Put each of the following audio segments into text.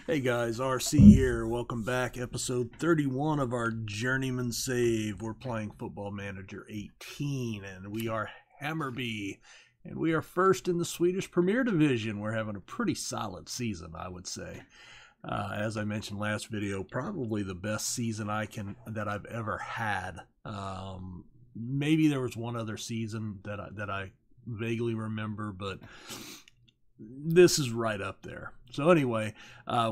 Hey guys, RC here. Welcome back. Episode 31 of our Journeyman Save. We're playing Football Manager 18 and we are Hammarby. And we are first in the Swedish Premier Division. We're having a pretty solid season, I would say. As I mentioned last video, probably the best season that I've ever had. Maybe there was one other season that I vaguely remember, but this is right up there. So anyway,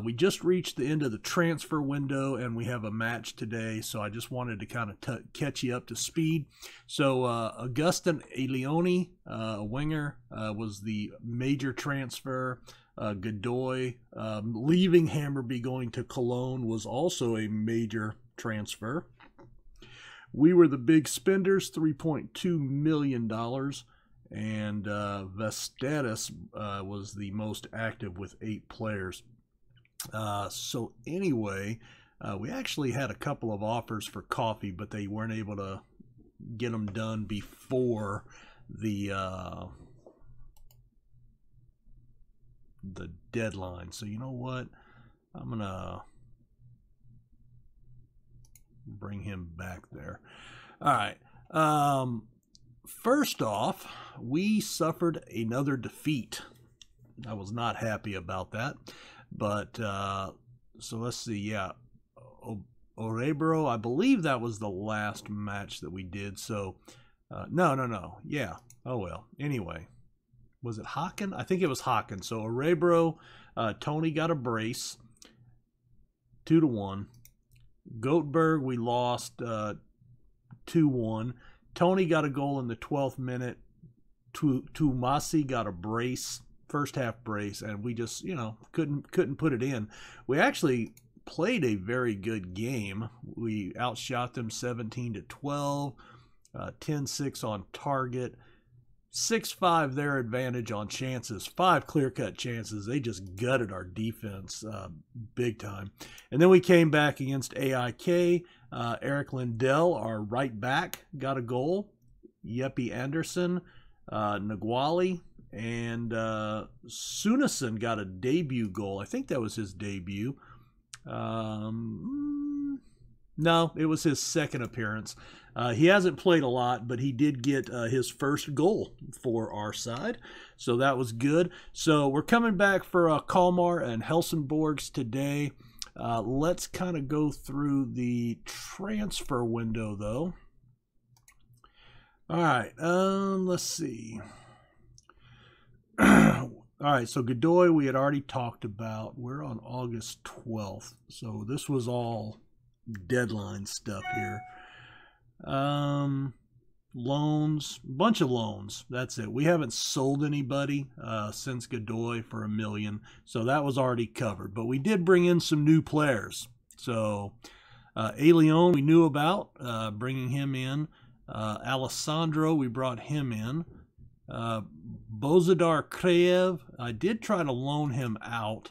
we just reached the end of the transfer window and we have a match today, so I just wanted to kind of catch you up to speed. So Augustin Alioni, a winger, was the major transfer. Godoy, leaving Hammarby going to Cologne, was also a major transfer. We were the big spenders, $3.2 million. And Vestatus was the most active with 8 players. So anyway, we actually had a couple of offers for Coffee, but they weren't able to get them done before the deadline. So you know what? I'm going to bring him back there. All right. First off, we suffered another defeat. I was not happy about that. But, so let's see. Yeah. Orebro, I believe that was the last match that we did. So, no. Yeah. Oh, well. Anyway. Was it Haken? I think it was Haken. So, Orebro, Tony got a brace. 2-1. Goatberg, we lost 2-1. Tony got a goal in the 12th minute. Tumasi got a brace, first half brace, and we just, couldn't put it in. We actually played a very good game. We outshot them 17-12, 10-6 on target, 6-5 their advantage on chances, 5 clear-cut chances. They just gutted our defense big time. And then we came back against AIK. Eric Lindell, our right back, got a goal. Jeppe Anderson, Nagwali, and Sunason got a debut goal. I think that was his debut. No, it was his second appearance. He hasn't played a lot, but he did get his first goal for our side, so that was good. So we're coming back for Kalmar and Helsingborgs today. Let's kind of go through the transfer window, though. All right, let's see. All right, so Godoy we had already talked about. We're on August 12th, so this was all deadline stuff here. Loans, bunch of loans. That's it. We haven't sold anybody since Godoy for $1 million, so that was already covered. But we did bring in some new players. So Alion we knew about, bringing him in. Alessandro, we brought him in. Bozidar Kraev, I did try to loan him out.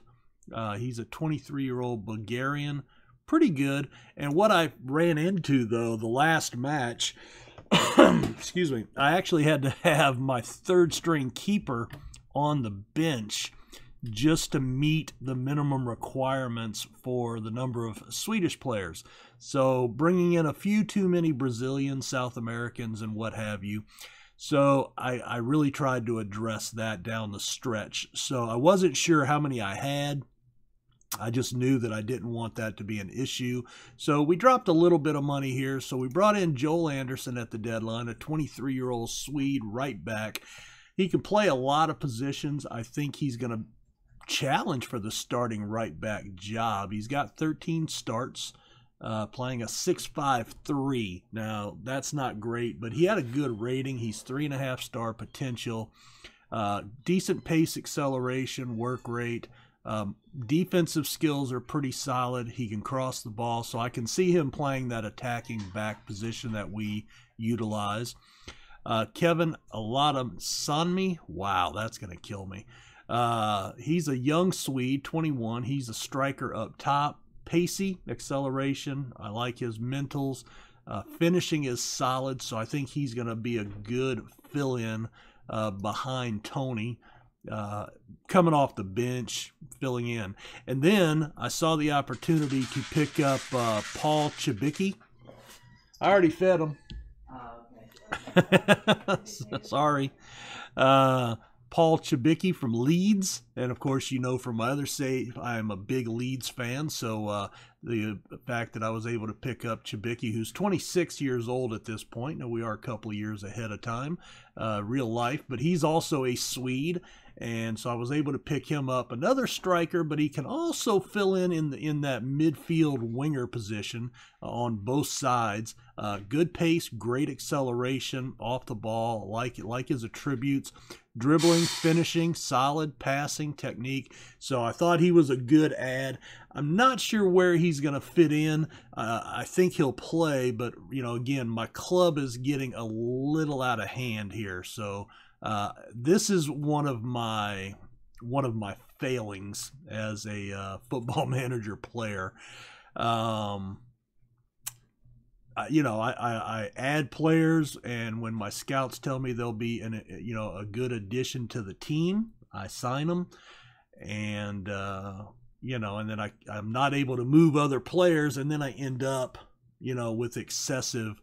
He's a 23-year-old Bulgarian. Pretty good. And what I ran into, though, the last match, excuse me, I actually had to have my third-string keeper on the bench just to meet the minimum requirements for the number of Swedish players. So bringing in a few too many Brazilians, South Americans, and what have you. So I really tried to address that down the stretch. So I wasn't sure how many I had. I just knew that I didn't want that to be an issue. So we dropped a little bit of money here. So we brought in Joel Anderson at the deadline, a 23-year-old Swede right back. He can play a lot of positions. I think he's going to challenge for the starting right back job. He's got 13 starts, playing a 6.53. Now, that's not great, but he had a good rating. He's 3.5-star potential. Decent pace acceleration, work rate. Defensive skills are pretty solid. He can cross the ball, so I can see him playing that attacking back position that we utilize. Kevin Alatam Sanmi, wow, that's going to kill me. He's a young Swede, 21. He's a striker up top. Pacey, acceleration. I like his mentals. Finishing is solid, so I think he's going to be a good fill-in behind Tony. coming off the bench, filling in. And then I saw the opportunity to pick up Paul Chibicki. I already fed him. Sorry. Paul Chibicki from Leeds. And of course, you know from my other save, I'm a big Leeds fan. So the fact that I was able to pick up Chibicki, who's 26 years old at this point. Now, we are a couple of years ahead of time, real life, but he's also a Swede. And so I was able to pick him up, another striker, but he can also fill in that midfield winger position on both sides. Good pace, great acceleration off the ball, like his attributes. Dribbling, finishing, solid passing technique. So I thought he was a good add. I'm not sure where he's going to fit in. I think he'll play, but again, my club is getting a little out of hand here. So this is one of my failings as a Football Manager player. I add players, and when my scouts tell me they'll be a good addition to the team, I sign them, and and then I'm not able to move other players, and then I end up with excessive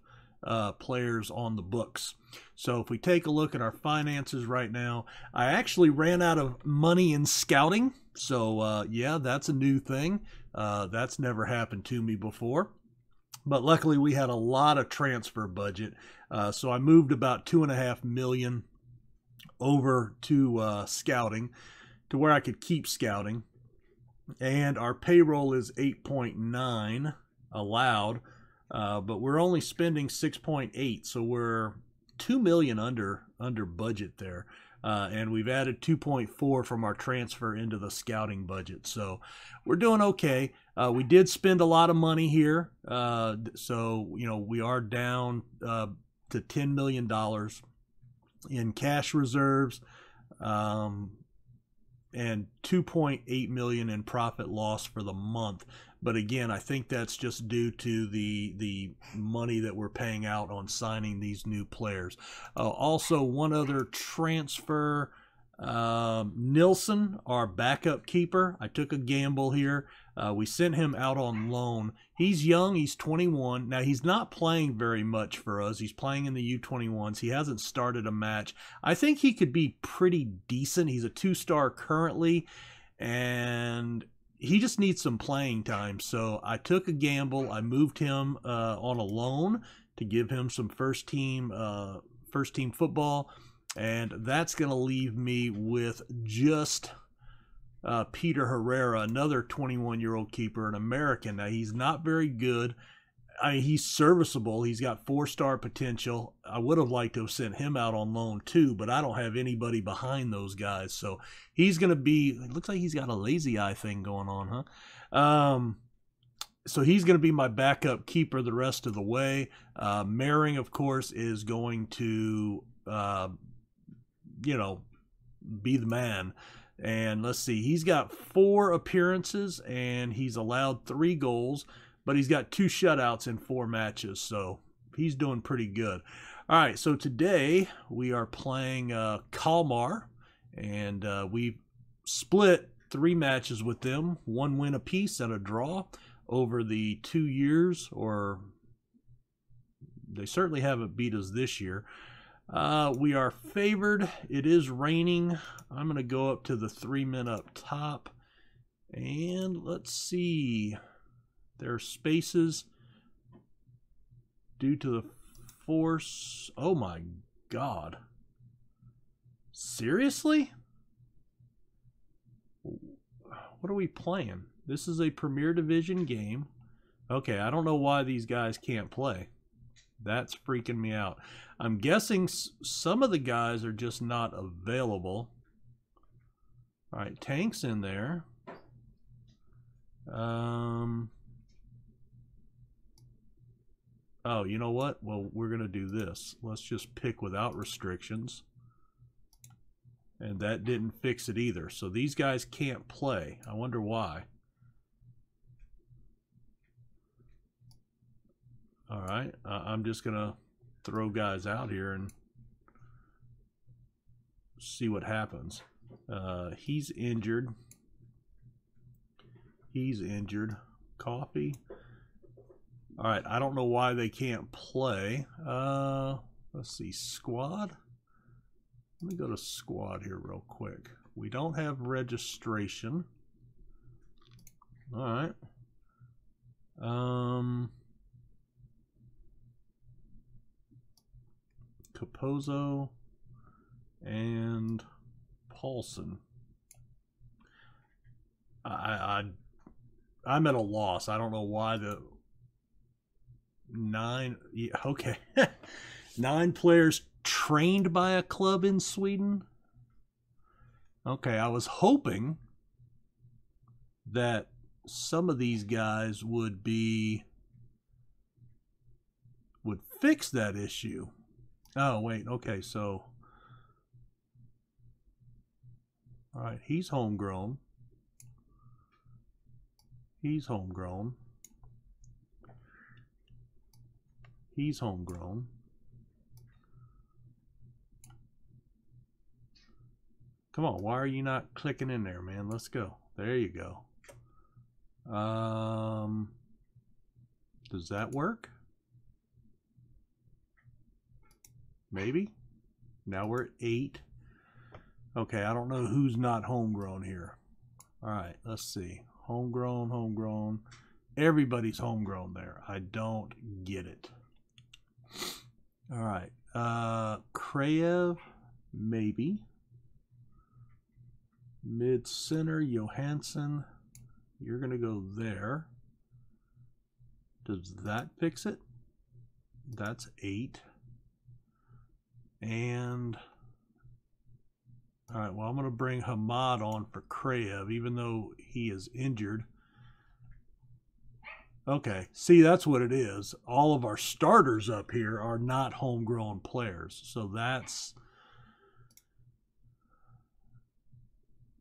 players on the books. So if we take a look at our finances right now, I actually ran out of money in scouting. So yeah, that's a new thing. That's never happened to me before. But luckily we had a lot of transfer budget. So I moved about $2.5 million over to scouting, to where I could keep scouting. And our payroll is 8.9 allowed, but we're only spending 6.8, so we're $2 million under budget there. And we've added 2.4 from our transfer into the scouting budget. So we're doing okay. We did spend a lot of money here. So, we are down to $10 million in cash reserves, and $2.8 million in profit loss for the month. But again, I think that's just due to the money that we're paying out on signing these new players. Also, one other transfer, Nilsson, our backup keeper. I took a gamble here. We sent him out on loan. He's young. He's 21. Now, he's not playing very much for us. He's playing in the U21s. He hasn't started a match. I think he could be pretty decent. He's a 2-star currently, and he just needs some playing time. So I took a gamble. I moved him on a loan to give him some first team football, and that's going to leave me with just Peter Herrera, another 21-year-old keeper, an American. Now, he's not very good. I mean, he's serviceable. He's got 4-star potential. I would have liked to have sent him out on loan too, but I don't have anybody behind those guys. So he's going to be, it looks like he's got a lazy eye thing going on, huh? So he's going to be my backup keeper the rest of the way. Mehring, of course, is going to, be the man. And let's see, he's got 4 appearances and he's allowed 3 goals. But he's got 2 shutouts in 4 matches, so he's doing pretty good. All right, so today we are playing Kalmar, and we split 3 matches with them, 1 win apiece and a draw over the 2 years, or they certainly haven't beat us this year. We are favored. It is raining. I'm going to go up to the 3 men up top, and let's see. There are spaces due to the force. Oh my God. Seriously? What are we playing? This is a Premier Division game. Okay, I don't know why these guys can't play. That's freaking me out. I'm guessing some of the guys are just not available. All right, Tank's in there. Oh, you know what? Well, we're going to do this. Let's just pick without restrictions. And that didn't fix it either. So these guys can't play. I wonder why. All right. I'm just going to throw guys out here and see what happens. He's injured. He's injured. Coffee. All right, I don't know why they can't play. Let's see, squad. Let me go to squad here real quick. We don't have registration. All right. Capozzo and Paulson. I'm at a loss. I don't know why the 9. Yeah, okay. 9 players trained by a club in Sweden. Okay, I was hoping that some of these guys would fix that issue. Oh, wait. Okay, so all right, he's homegrown. He's homegrown. He's homegrown. Come on, why are you not clicking in there, man? Let's go. There you go. Does that work? Maybe. Now we're at 8. Okay, I don't know who's not homegrown here. All right, let's see. Homegrown, homegrown. Everybody's homegrown there. I don't get it. All right. Krayev, maybe. Mid center, Johansson. You're going to go there. Does that fix it? That's 8. And all right, well, I'm going to bring Hamad on for Krayev, even though he is injured. Okay, see, that's what it is. All of our starters up here are not homegrown players. So that's...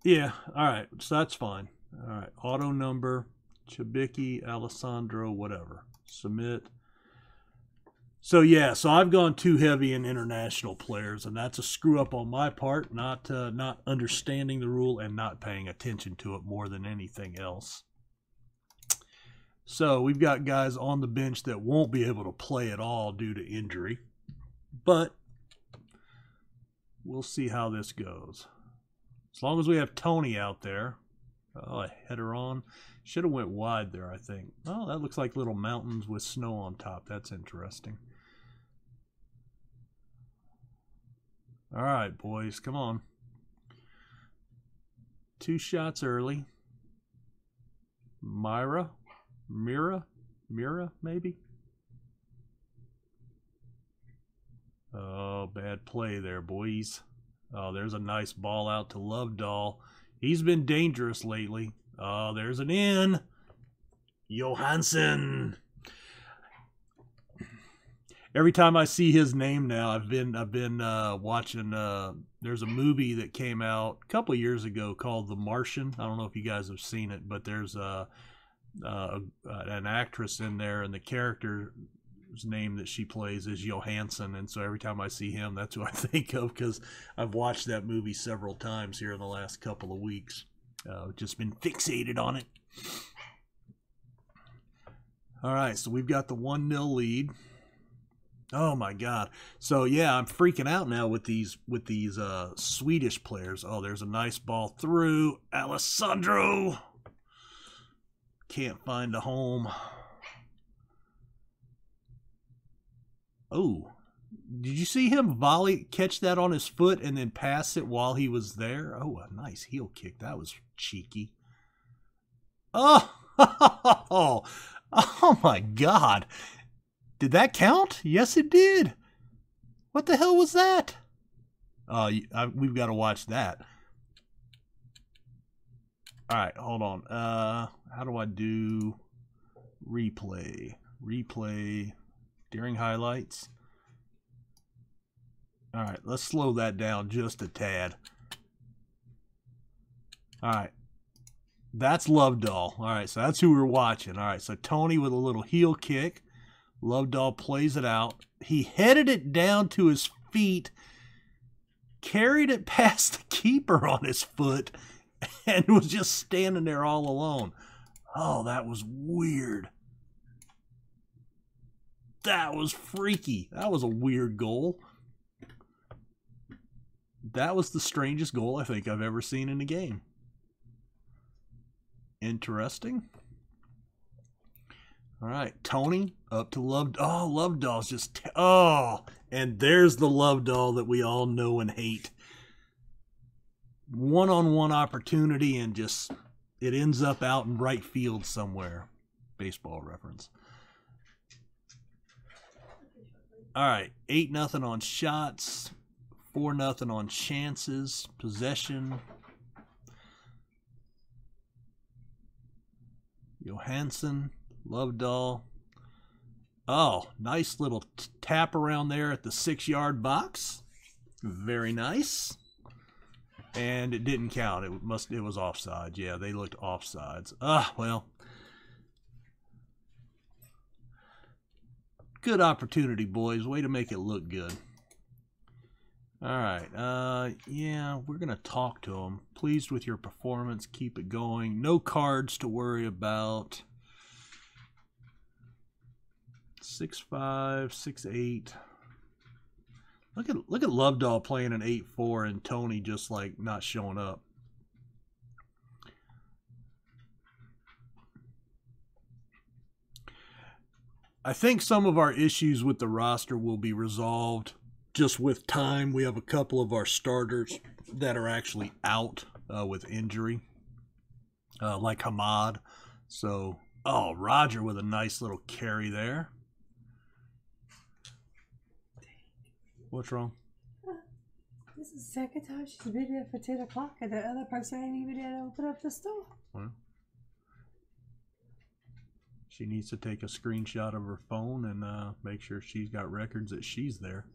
yeah, all right, so that's fine. All right, auto number, Chibiki, Alessandro, whatever. Submit. So yeah, so I've gone too heavy in international players, and that's a screw up on my part, not understanding the rule and not paying attention to it more than anything else. So we've got guys on the bench that won't be able to play at all due to injury, but we'll see how this goes. As long as we have Tony out there. Oh, a header on. Should have went wide there, I think. Oh, that looks like little mountains with snow on top. That's interesting. All right, boys, come on. 2 shots early. Mira, maybe? Oh, bad play there, boys. Oh, there's a nice ball out to Lovedahl. He's been dangerous lately. Oh, there's an in. Johansson. Every time I see his name now, I've been watching. There's a movie that came out a couple of years ago called The Martian. I don't know if you guys have seen it, but there's an actress in there, and the character's name that she plays is Johansson, and so every time I see him, that's who I think of, because I've watched that movie several times here in the last couple of weeks. Just been fixated on it. All right, so we've got the 1-0 lead. Oh my God! So yeah, I'm freaking out now with these Swedish players. Oh, there's a nice ball through. Alessandro can't find a home. Oh, did you see him catch that on his foot and then pass it while he was there? Oh, a nice heel kick. That was cheeky. Oh, oh my God. Did that count? Yes, it did. What the hell was that? We've got to watch that. All right, hold on. How do I do replay? Replay during highlights. All right, let's slow that down just a tad. All right. That's Lovedahl. All right, so that's who we're watching. All right, so Tony with a little heel kick. Lovedahl plays it out. He headed it down to his feet, carried it past the keeper on his foot and was just standing there all alone. Oh, that was weird. That was freaky. That was a weird goal. That was the strangest goal I think I've ever seen in a game. Interesting. All right, Tony up to Love. Oh, Lovedall's just. Oh, and there's the Lovedoll that we all know and hate. One-on-one opportunity and just it ends up out in right field somewhere. Baseball reference. All right, 8-0 on shots, 4-0 on chances, possession. Johansson, Lovedoll. Oh, nice little tap around there at the 6-yard box. Very nice. And it didn't count. It was offside. Yeah, they looked offsides. Well. Good opportunity, boys. Way to make it look good. All right. Yeah, we're going to talk to them. Pleased with your performance. Keep it going. No cards to worry about. 6'5", 6'8". Look at Lovedoll playing an 8-4 and Tony just like not showing up. I think some of our issues with the roster will be resolved just with time. We have a couple of our starters that are actually out with injury, like Hamad. So, oh, Roger with a nice little carry there. What's wrong? This is the second time she's been there for 10 o'clock and the other person ain't even there to open up the store. Well, she needs to take a screenshot of her phone and make sure she's got records that she's there.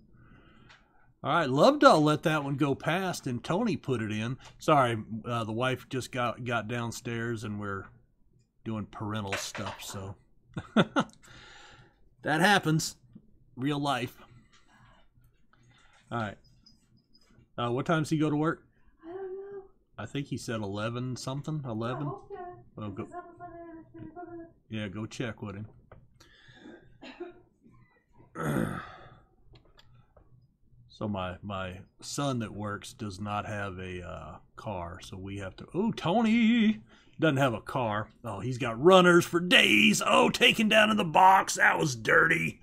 All right, Lovedoll let that one go past, and Tony put it in. Sorry, the wife just got downstairs, and we're doing parental stuff, so that happens. Real life. All right. What time does he go to work? I don't know. I think he said 11 something. 11. Oh, okay. Oh, go. Yeah, go check with him. So my son that works does not have a car, so we have to. Oh, Tony doesn't have a car. Oh, he's got runners for days. Oh, taken down in the box. That was dirty.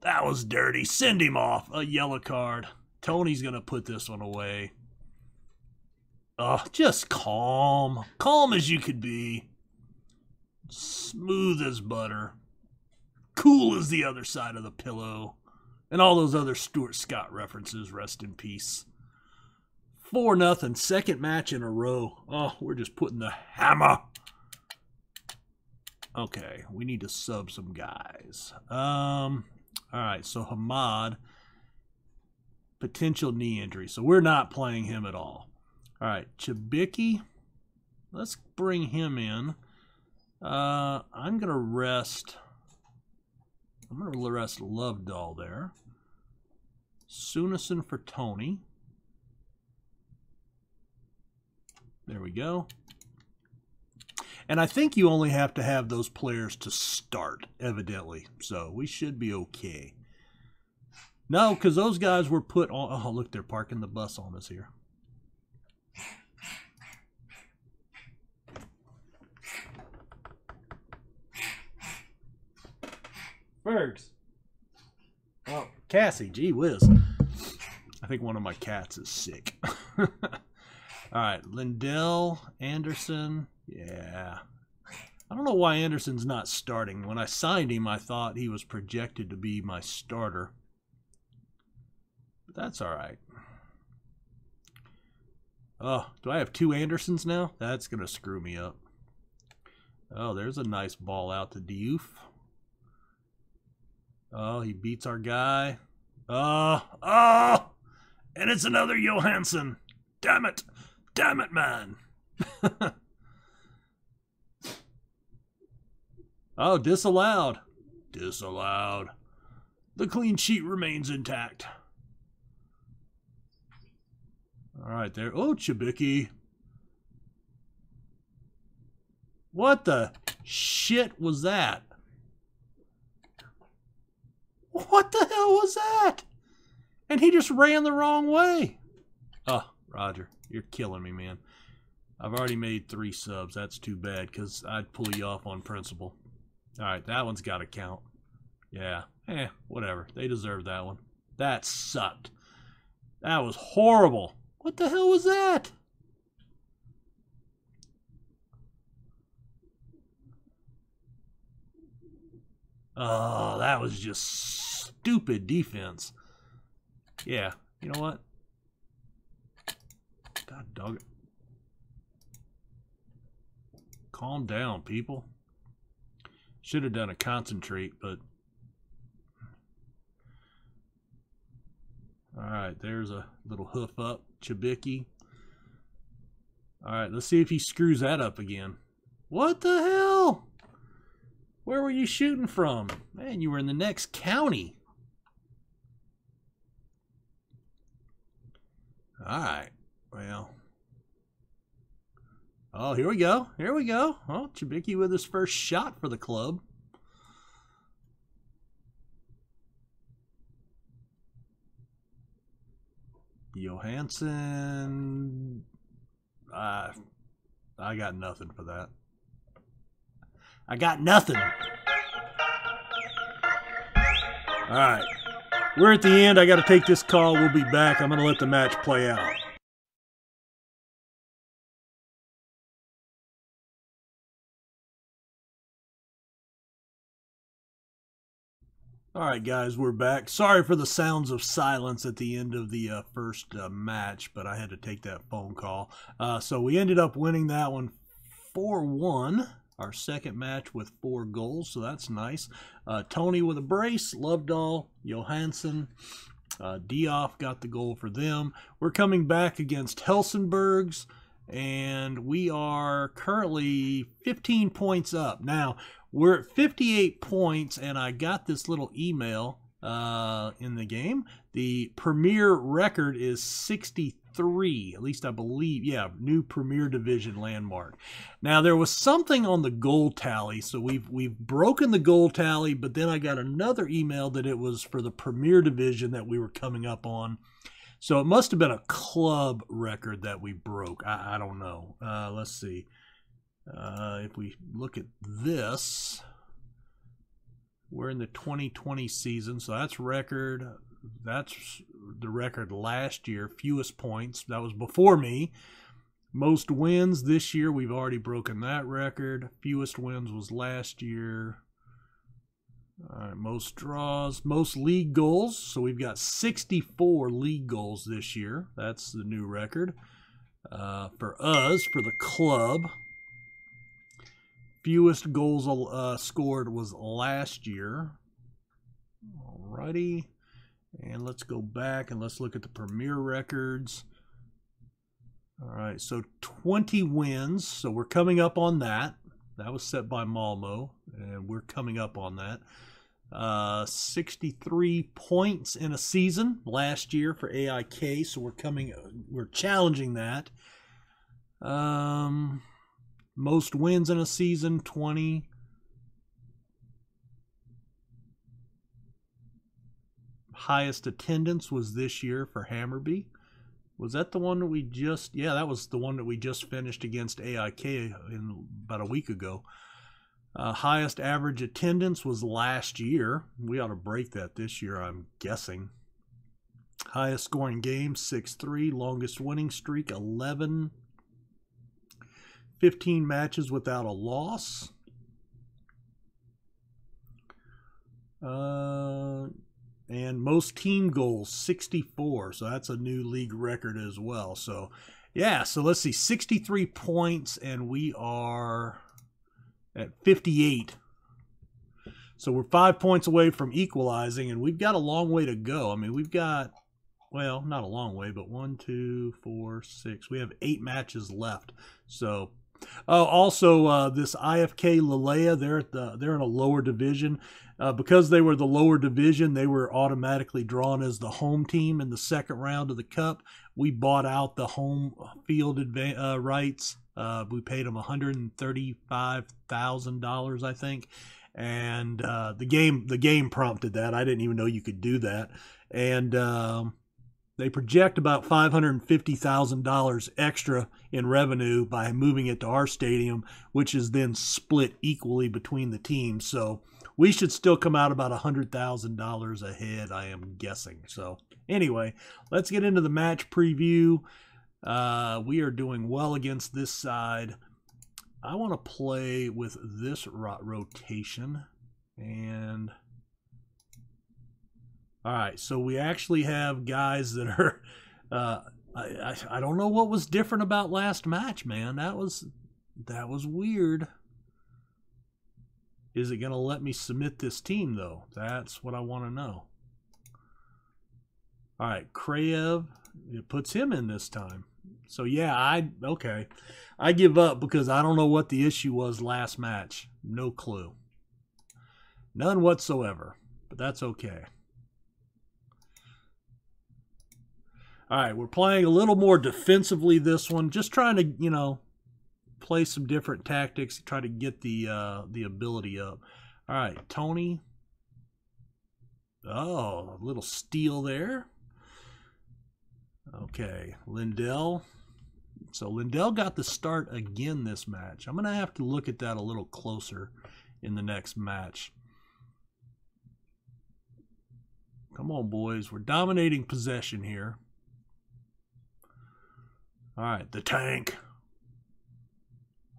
That was dirty. Send him off. A yellow card. Tony's gonna put this one away. Oh, just calm. Calm as you could be. Smooth as butter. Cool as the other side of the pillow. And all those other Stuart Scott references, rest in peace. 4-0, second match in a row. Oh, we're just putting the hammer. Okay, we need to sub some guys. All right, so Hamad, potential knee injury. So we're not playing him at all. All right, Chibiki, let's bring him in. I'm going to rest Lovedoll there. Sunison for Tony. There we go. And I think you only have to have those players to start, evidently. So we should be okay. No, because those guys were put on... Oh, look, they're parking the bus on us here. Fergs. Oh, Cassie, gee whiz. I think one of my cats is sick. All right, Lindell, Anderson. Yeah. I don't know why Anderson's not starting. When I signed him, I thought he was projected to be my starter. But that's all right. Oh, do I have two Andersons now? That's going to screw me up. Oh, there's a nice ball out to Diouf. Oh, he beats our guy. Oh! And it's another Johansson. Damn it. Damn it, man. Oh, disallowed. Disallowed. The clean sheet remains intact. All right, there. Oh, Chibiki. What the shit was that? What the hell was that? And he just ran the wrong way. Oh, Roger, you're killing me, man. I've already made 3 subs. That's too bad, because I'd pull you off on principle. All right, that one's got to count. Yeah, whatever. They deserve that one. That sucked. That was horrible. What the hell was that? Oh, that was just stupid defense. Yeah, you know what? God dog it. Calm down, people. Should have done a concentrate, but... Alright, there's a little hoof up. Chibiki. Alright, let's see if he screws that up again. What the hell? Where were you shooting from? Man, you were in the next county. Alright, well... Oh, here we go. Here we go. Oh, Chibiki with his first shot for the club. Johansson. I got nothing for that. I got nothing. All right. We're at the end. I got to take this call. We'll be back. I'm going to let the match play out. All right, guys, we're back. Sorry for the sounds of silence at the end of the first match, but I had to take that phone call. So we ended up winning that one 4-1, our second match with 4 goals, so that's nice. Tony with a brace, Lovedahl, Johansson, Dioff got the goal for them. We're coming back against Helsingborgs, and we are currently 15 points up. Now, we're at 58 points, and I got this little email in the game. The Premier record is 63, at least I believe. Yeah, new Premier Division landmark. Now, there was something on the goal tally, so we've broken the goal tally, but then I got another email that it was for the Premier Division that we were coming up on. So it must have been a club record that we broke. I don't know. Let's see. If we look at this, we're in the 2020 season, so that's record. That's the record last year. Fewest points. That was before me. Most wins this year. We've already broken that record. Fewest wins was last year. All right, most draws, most league goals. So we've got 64 league goals this year. That's the new record for us, for the club. Fewest goals scored was last year. Alrighty. And let's go back and let's look at the Premier records. Alright, so 20 wins. So we're coming up on that. That was set by Malmo, and we're coming up on that. 63 points in a season last year for AIK, so we're challenging that. Most wins in a season, 20. Highest attendance was this year for Hammarby. Was that the one that we just... Yeah, that was the one that we just finished against AIK about a week ago. Highest average attendance was last year. We ought to break that this year, I'm guessing. Highest scoring game, 6-3. Longest winning streak, 11. 15 matches without a loss. And most team goals, 64. So that's a new league record as well. So, yeah, so let's see, 63 points, and we are at 58. So we're 5 points away from equalizing, and we've got a long way to go. I mean, we've got, well, not a long way, but 1, 2, 4, 6. We have 8 matches left. So Oh, also this IFK Lalea, they're in a lower division. Because they were the lower division, they were automatically drawn as the home team in the second round of the Cup. We bought out the home field rights. We paid them $135,000, I think, and the game prompted that. I didn't even know you could do that, and they project about $550,000 extra in revenue by moving it to our stadium, which is then split equally between the teams. So we should still come out about $100,000 ahead, I am guessing. So anyway, let's get into the match preview. We are doing well against this side. I want to play with this rotation. And all right, so we actually have guys that are I don't know what was different about last match, man. That was weird. Is it going to let me submit this team, though? That's what I want to know. All right, Krayev, it puts him in this time. So, yeah, okay. I give up because I don't know what the issue was last match. No clue. None whatsoever, but that's okay. All right, we're playing a little more defensively this one. Just trying to, you know, play some different tactics, try to get the ability up. All right, Tony. Oh, a little steal there. Okay, Lindell. So Lindell got the start again this match. I'm going to have to look at that a little closer in the next match. Come on, boys. We're dominating possession here. All right, the tank.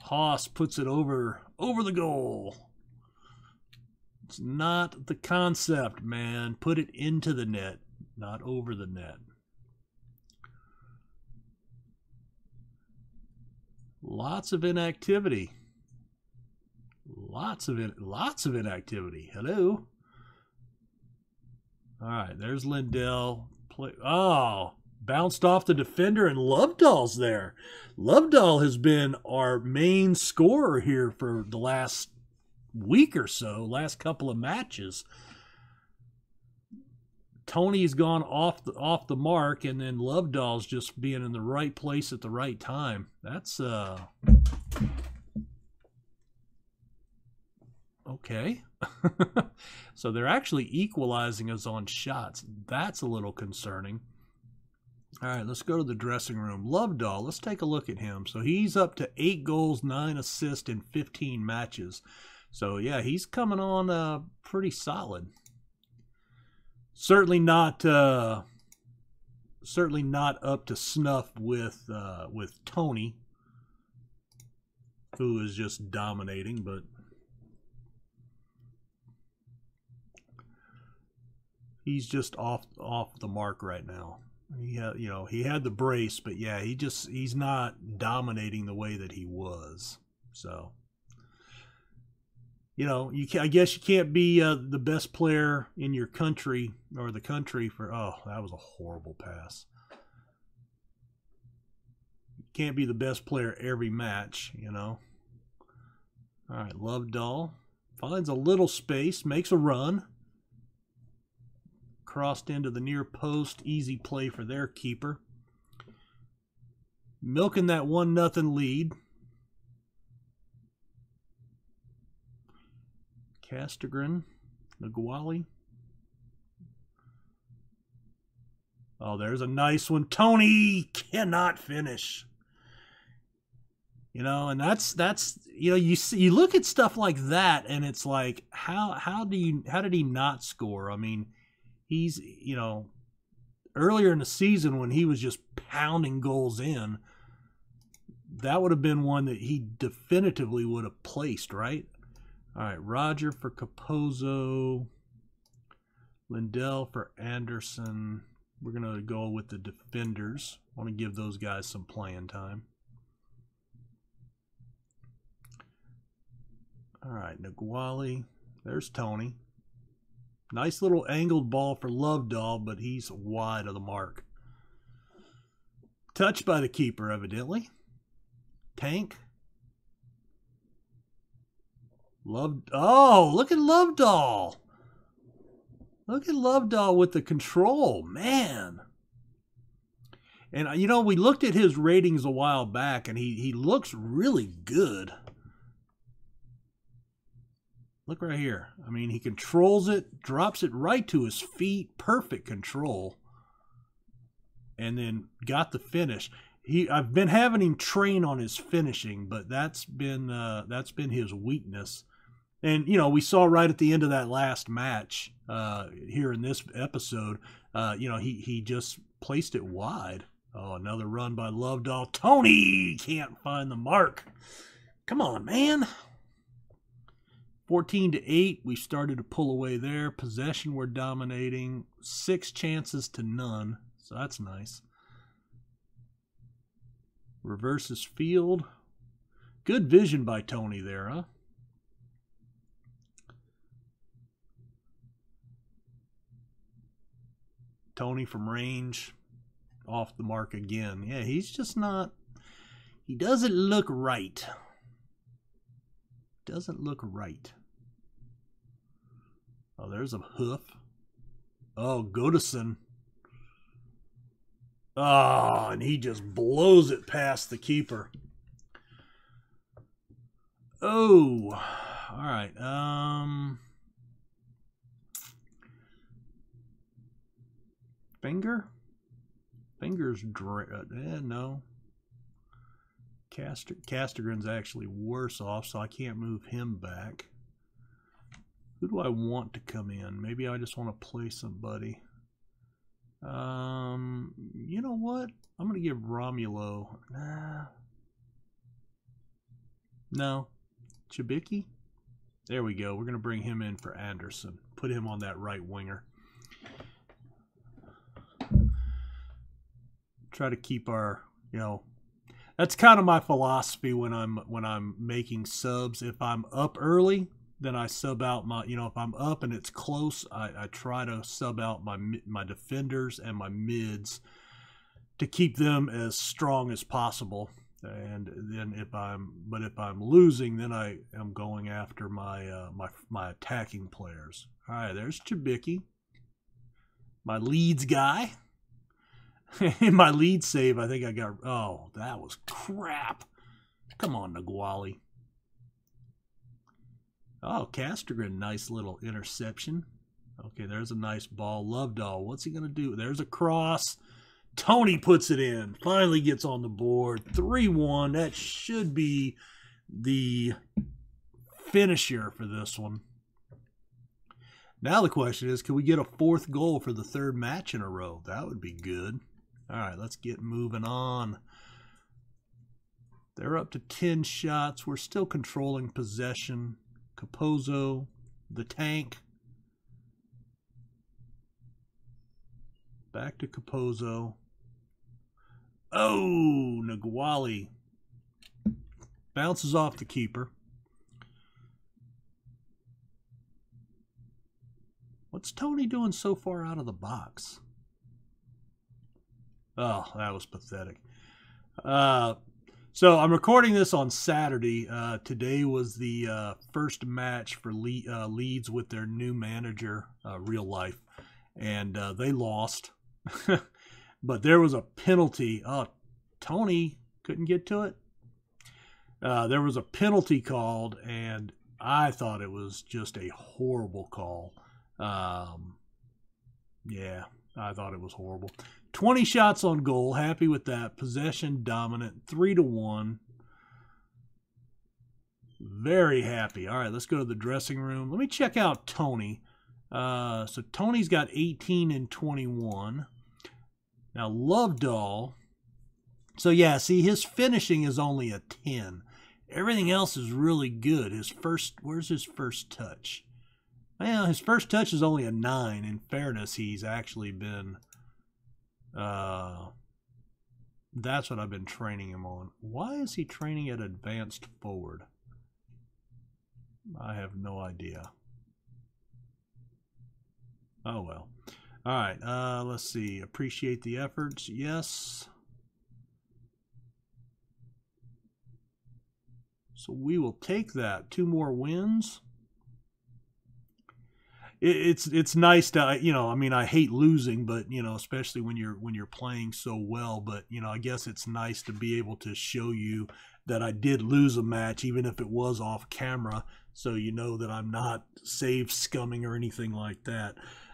Haas puts it over the goal. It's not the concept, man. Put it into the net, not over the net. Lots of inactivity. Lots of inactivity. Hello. All right, there's Lindell. Bounced off the defender, and Lovedahl's there. Lovedahl has been our main scorer here for the last week or so, last couple of matches. Tony's gone off the mark, and then Lovedahl's just being in the right place at the right time. That's okay. So they're actually equalizing us on shots. That's a little concerning. All right, let's go to the dressing room. Lovedahl, let's take a look at him. So he's up to 8 goals, 9 assists in 15 matches. So, yeah, he's coming on pretty solid. Certainly not up to snuff with Tony, who is just dominating, but he's just off the mark right now. He had the brace, but yeah, he's not dominating the way that he was. So, I guess you can't be the best player in your country or the country for. Oh, that was a horrible pass. You can't be the best player every match, All right, Lovedahl finds a little space, makes a run. Crossed into the near post. Easy play for their keeper. Milking that 1-0 lead. Castergren. Naguali. Oh, there's a nice one. Tony cannot finish. And that's you look at stuff like that and it's like how did he not score? I mean, he's, earlier in the season when he was just pounding goals in, that would have been one that he definitively would have placed, right? All right, Roger for Capozzo. Lindell for Anderson. We're going to go with the defenders. I want to give those guys some playing time. All right, Naguali. There's Tony. Nice little angled ball for Lovedahl, but he's wide of the mark. Touched by the keeper, evidently. Tank. Oh, look at Lovedoll. Look at Lovedoll with the control, man. And, you know, we looked at his ratings a while back, and he looks really good. Look right here. I mean, he controls it, drops it right to his feet. Perfect control. And then got the finish. I've been having him train on his finishing, but that's been his weakness. And, you know, we saw right at the end of that last match here in this episode, you know, he just placed it wide. Oh, another run by Lovedoll. Tony can't find the mark. Come on, man. 14-8. We started to pull away there. Possession, we're dominating. 6 chances to none. So that's nice. Reverses field. Good vision by Tony there, huh? Tony from range. Off the mark again. Yeah, he's just not... He doesn't look right. Doesn't look right. Oh, there's a hoof. Oh, Goodison. Oh, and he just blows it past the keeper. Oh, all right. Fingers, no. Castergren's actually worse off, so I can't move him back. Who do I want to come in? Maybe I just want to play somebody. You know what? I'm going to give Romulo. No. Chibiki? There we go. We're going to bring him in for Anderson. Put him on that right winger. Try to keep our, you know, that's kind of my philosophy when I'm making subs. If I'm up early, then I sub out my, you know, if I'm up and it's close, I try to sub out my defenders and my mids to keep them as strong as possible. And then if I'm losing, then I am going after my my attacking players. All right, there's Chibiki, my Leeds guy. In my lead save, I think I got... Oh, that was crap. Come on, Naguali. Oh, Castergren, nice little interception. Okay, there's a nice ball. Lovedoll, what's he going to do? There's a cross. Tony puts it in. Finally gets on the board. 3-1. That should be the finisher for this one. Now the question is, can we get a 4th goal for the 3rd match in a row? That would be good. All right, let's get moving on. They're up to 10 shots. We're still controlling possession. Capozzo, the tank. Back to Capozzo. Oh, Naguali. Bounces off the keeper. What's Tony doing so far out of the box? Oh, that was pathetic. So I'm recording this on Saturday. Today was the first match for Leeds with their new manager, Real Life. And they lost. But there was a penalty. Oh, Tony couldn't get to it. There was a penalty called, and I thought it was just a horrible call. Yeah, I thought it was horrible. 20 shots on goal. Happy with that. Possession dominant. 3-1. Very happy. All right, let's go to the dressing room. Let me check out Tony. So Tony's got 18 and 21. Now Lovedoll. So yeah, see, his finishing is only a 10. Everything else is really good. Where's his first touch? Well, his first touch is only a 9. In fairness, he's actually been... that's what I've been training him on. Why is he training at advanced forward? I have no idea. Oh well. All right, let's see. Appreciate the efforts. Yes. So we will take that. 2 more wins. It's nice to, you know, I mean, I hate losing, but, you know, especially when you're playing so well, but, you know, I guess it's nice to be able to show you that I did lose a match, even if it was off camera, so you know that I'm not save scumming or anything like that.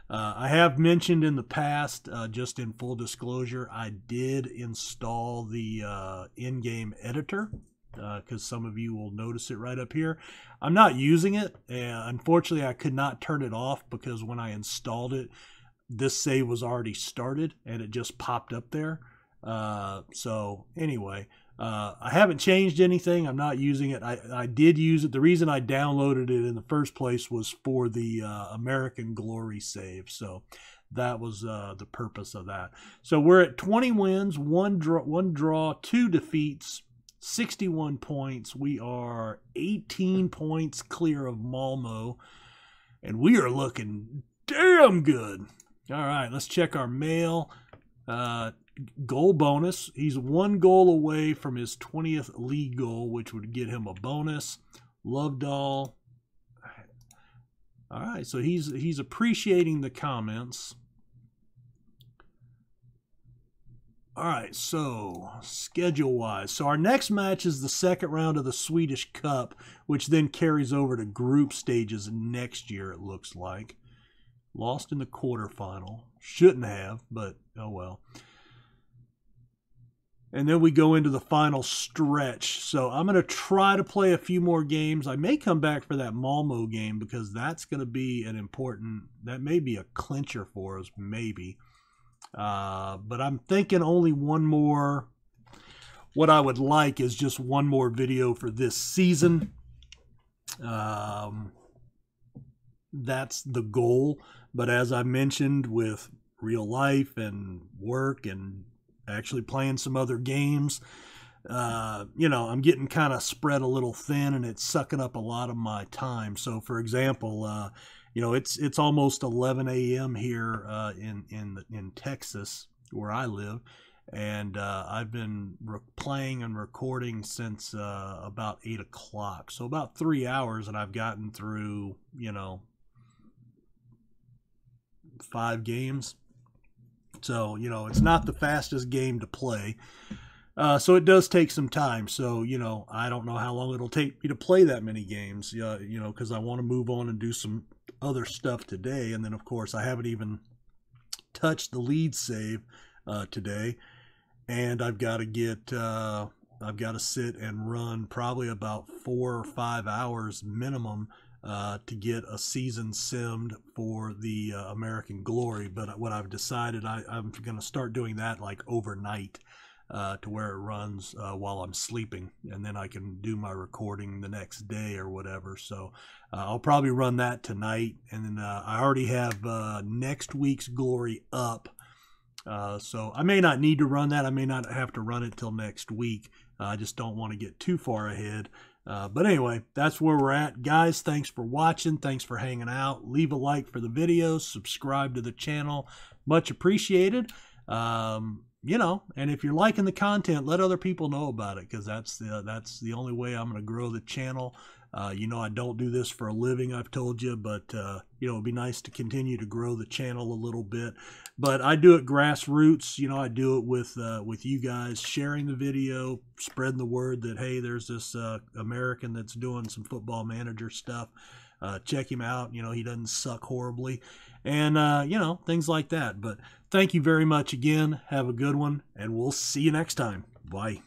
I have mentioned in the past, just in full disclosure, I did install the in-game editor, because some of you will notice it right up here. I'm not using it, and unfortunately I could not turn it off because when I installed it, this save was already started and it just popped up there. So anyway, I haven't changed anything. I'm not using it. I did use it. The reason I downloaded it in the first place was for the American Glory save. So that was the purpose of that. So we're at 20 wins, 1 draw, 2 defeats, 61 points. We are 18 points clear of Malmo, and we are looking damn good. All right, let's check our mail. Goal bonus. He's 1 goal away from his 20th league goal, which would get him a bonus. Lovedahl. All right, so he's appreciating the comments. All right, so schedule-wise. So our next match is the second round of the Swedish Cup, which then carries over to group stages next year, it looks like. Lost in the quarterfinal. Shouldn't have, but oh well. And then we go into the final stretch. So I'm going to try to play a few more games. I may come back for that Malmo game because that's going to be an important, that may be a clincher for us, maybe. But I'm thinking only one more. What I would like is just one more video for this season. That's the goal. But as I mentioned, with real life and work and actually playing some other games, you know, I'm getting kind of spread a little thin and it's sucking up a lot of my time. So for example, you know, it's almost 11 a.m. here in Texas, where I live, and I've been playing and recording since about 8 o'clock. So about 3 hours, and I've gotten through, you know, 5 games. So, you know, it's not the fastest game to play. So it does take some time. So, you know, I don't know how long it'll take me to play that many games, you know, because I want to move on and do some other stuff today. And then, of course, I haven't even touched the lead save today. And I've got to get, I've got to sit and run probably about 4 or 5 hours minimum to get a season simmed for the American Glory. But what I've decided, I'm going to start doing that like overnight. To where it runs while I'm sleeping, and then I can do my recording the next day or whatever. So I'll probably run that tonight, and then I already have next week's Glory up. So I may not need to run that. I may not have to run it till next week. I just don't want to get too far ahead. But anyway, that's where we're at. Guys, thanks for watching. Thanks for hanging out. Leave a like for the videos. Subscribe to the channel. Much appreciated. You know, and if you're liking the content, let other people know about it, because that's the only way I'm going to grow the channel. You know, I don't do this for a living, I've told you, but you know, it'd be nice to continue to grow the channel a little bit. But I do it grassroots. You know, I do it with you guys sharing the video, spreading the word that, hey, there's this American that's doing some Football Manager stuff. Check him out. You know, he doesn't suck horribly, and you know, things like that. But thank you very much again. Have a good one, and we'll see you next time. Bye.